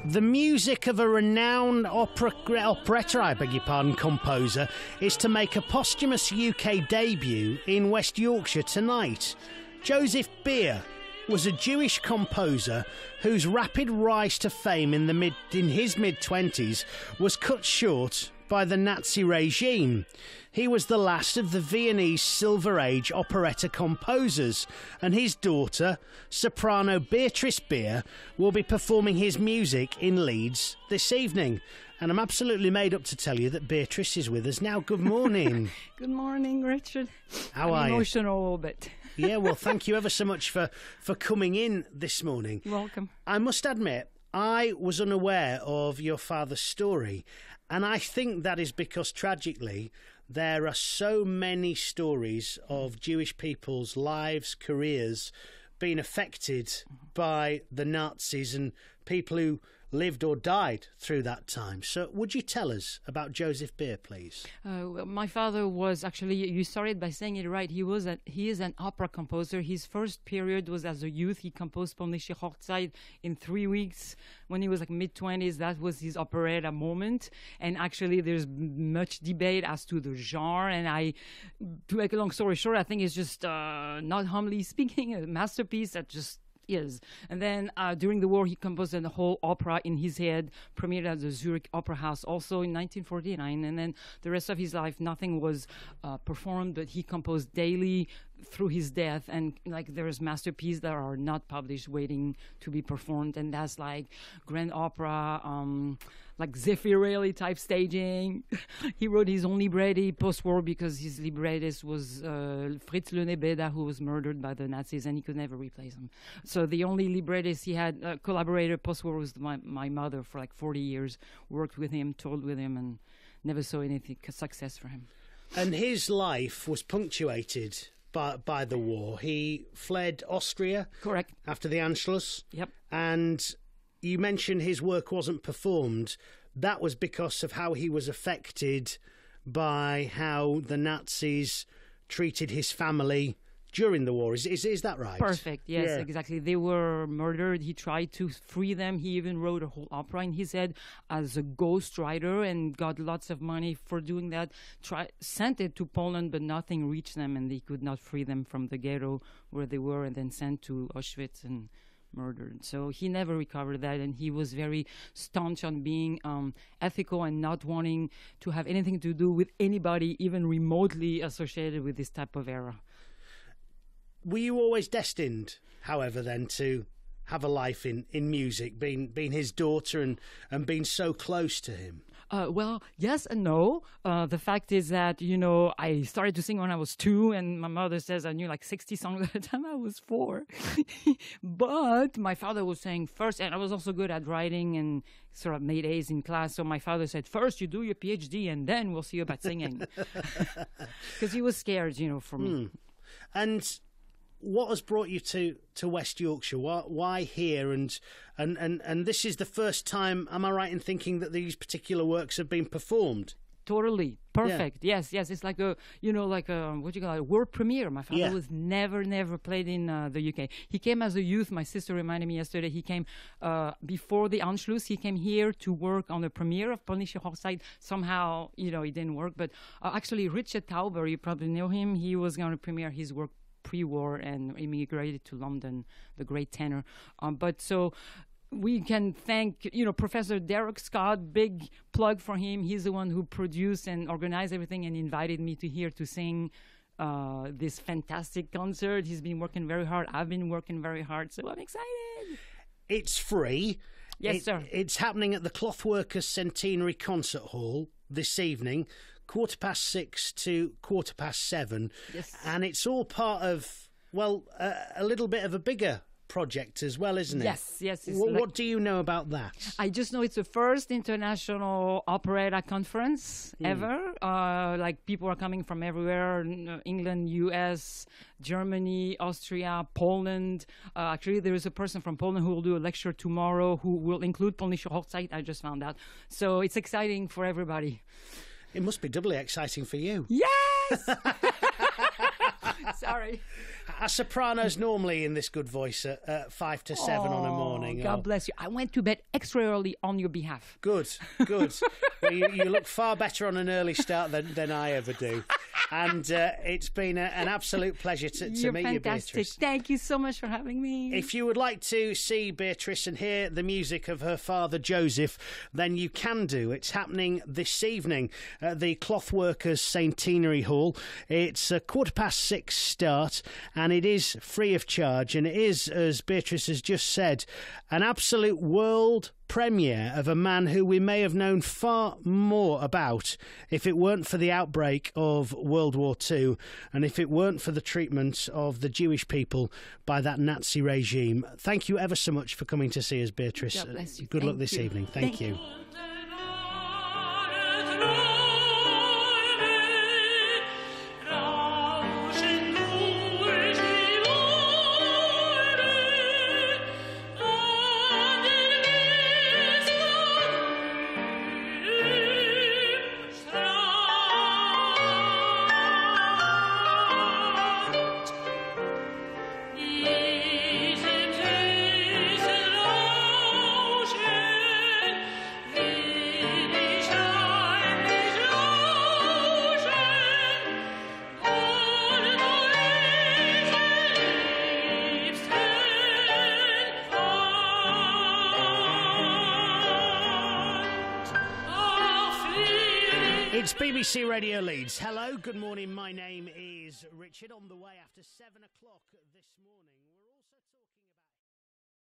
The music of a renowned operetta, composer is to make a posthumous UK debut in West Yorkshire tonight. Joseph Beer was a Jewish composer whose rapid rise to fame in his mid-20s was cut short by the Nazi regime. He was the last of the Viennese Silver Age operetta composers, and his daughter, soprano Béatrice Beer, will be performing his music in Leeds this evening. And I'm absolutely made up to tell you that Béatrice is with us now. Good morning. Good morning, Richard. How are you? Emotional a little bit. Yeah, well, thank you ever so much for coming in this morning. You're welcome. I must admit, I was unaware of your father's story, and I think that is because, tragically, there are so many stories of Jewish people's lives, careers, being affected by the Nazis and people who lived or died through that time. So would you tell us about Joseph Beer, please? Well, my father was actually, you started by saying it right, he is an opera composer. His first period was as a youth. He composed Polnische Hochzeit in 3 weeks when he was like mid-20s. That was his operetta moment. And actually there's much debate as to the genre. And to make a long story short, I think it's just, not humbly speaking, a masterpiece that just is. And then during the war, he composed a whole opera in his head, premiered at the Zurich Opera House also in 1949. And then the rest of his life, nothing was performed, but he composed daily through his death. And like there's masterpieces that are not published waiting to be performed. And that's like grand opera, like Zeffirelli type staging. He wrote his own libretti post-war because his librettist was Fritz Lenebeda, who was murdered by the Nazis, and he could never replace him. So the only librettist he had, collaborator post-war, was my mother for like 40 years, worked with him, toured with him, and never saw anything success for him. And his life was punctuated by the war. He fled Austria. Correct. After the Anschluss. Yep. And you mentioned his work wasn't performed. That was because of how he was affected by how the Nazis treated his family during the war. Is that right? Perfect. Yes, yeah. Exactly. They were murdered. He tried to free them. He even wrote a whole opera in his head as a ghostwriter and got lots of money for doing that. Sent it to Poland, but nothing reached them, and they could not free them from the ghetto where they were, and then sent to Auschwitz and murdered. So he never recovered that, and he was very staunch on being ethical and not wanting to have anything to do with anybody even remotely associated with this type of era. Were you always destined, however, then to have a life in music, being his daughter and being so close to him? Well, yes and no. The fact is that, I started to sing when I was 2, and my mother says I knew like 60 songs at the time I was 4. But my father was saying first, and I was also good at writing and sort of made A's in class. So my father said, first you do your PhD and then we'll see about singing. Because he was scared, for me. And what has brought you to West Yorkshire? Why here? And this is the first time, am I right in thinking that these particular works have been performed? Totally. Perfect. Yeah. Yes. It's like a what you call it, world premiere. My father was never played in the UK. He came as a youth. My sister reminded me yesterday. He came before the Anschluss. He came here to work on the premiere of Polnische Hochzeit. Somehow, it didn't work. But actually, Richard Tauber, you probably know him. He was going to premiere his work pre-war and immigrated to London, the great tenor. But so we can thank, Professor Derek Scott, big plug for him. He's the one who produced and organized everything and invited me to here to sing this fantastic concert. He's been working very hard. I've been working very hard, so I'm excited. It's free. Yes, sir. It's happening at the Clothworkers Centenary Concert Hall this evening, 6:15 to 7:15. Yes. And it's all part of, a little bit of a bigger project as well, isn't it? Yes. What do you know about that? I just know it's the first international operetta conference ever. Like people are coming from everywhere, England, US, Germany, Austria, Poland. Actually, there is a person from Poland who will do a lecture tomorrow who will include Polnische Hochzeit. I just found out. So it's exciting for everybody. It must be doubly exciting for you. Yes! Sorry. Are sopranos normally in this good voice at 5 to 7 on a morning? God bless you. I went to bed extra early on your behalf. Good. Well, you look far better on an early start than I ever do. And it's been an absolute pleasure to meet you, Beatrice. Thank you so much for having me. If you would like to see Beatrice and hear the music of her father, Joseph, then you can do. It's happening this evening at the Clothworkers Centenary Hall. It's a 6:15 start, and it is free of charge. And it is, as Beatrice has just said, an absolute world premiere of a man who we may have known far more about if it weren't for the outbreak of World War II and if it weren't for the treatment of the Jewish people by that Nazi regime. Thank you ever so much for coming to see us, Beatrice. God bless you. Good luck this evening. Thank you. It's BBC Radio Leeds. Hello, good morning. My name is Richard. On the way after 7 o'clock this morning.